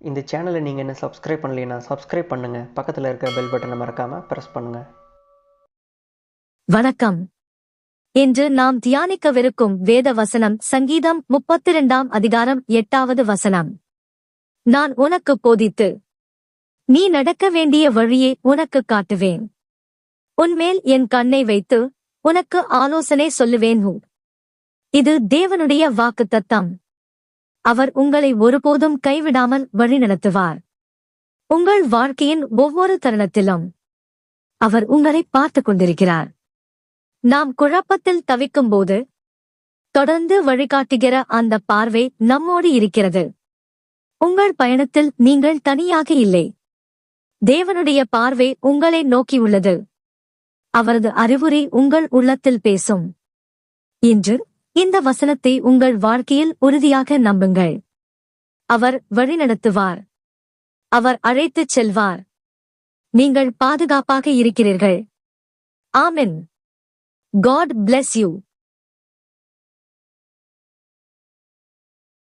இந்த சேனலை நீங்கள் என்ன சப்ஸ்கிரைப் பண்ணலைன்னா சப்ஸ்கிரைப் பண்ணுங்கள். பக்கத்தில் இருக்க பெல் பட்டனை மறக்காமல் ப்ரெஸ் பண்ணுங்கள். வணக்கம். இன்று நாம் தியானிக்கவிருக்கும் வேத வசனம் சங்கீதம் 32 அதிகாரம் 8வது வசனம். நான் உனக்கு போதித்து நீ நடக்க வேண்டிய வழியை உனக்கு காட்டுவேன். உன்மேல் என் கண்ணை வைத்து உனக்கு ஆலோசனை சொல்லுவேன். இது தேவனுடைய வாக்குத்தத்தம். அவர் உங்களை ஒருபோதும் கைவிடாமல் வழிநடத்துவார். உங்கள் வாழ்க்கையின் ஒவ்வொரு தருணத்திலும் அவர் உங்களை பார்த்துக் கொண்டிருக்கிறார். நாம் குழப்பத்தில் தவிக்கும்போது தொடர்ந்து வழிகாட்டுகிற அந்த பார்வை நம்மோடு இருக்கிறது. உங்கள் பயணத்தில் நீங்கள் தனியாக இல்லை. தேவனுடைய பார்வை உங்களை நோக்கியுள்ளது. அவரது அறிவுரை உங்கள் உள்ளத்தில் பேசும். இன்று இந்த வசனத்தை உங்கள் வாழ்க்கையில் உறுதியாக நம்புங்கள். அவர் வழிநடத்துவார். அவர் அழைத்துச் செல்வார். நீங்கள் பாதுகாப்பாக இருக்கிறீர்கள். ஆமென். God bless you.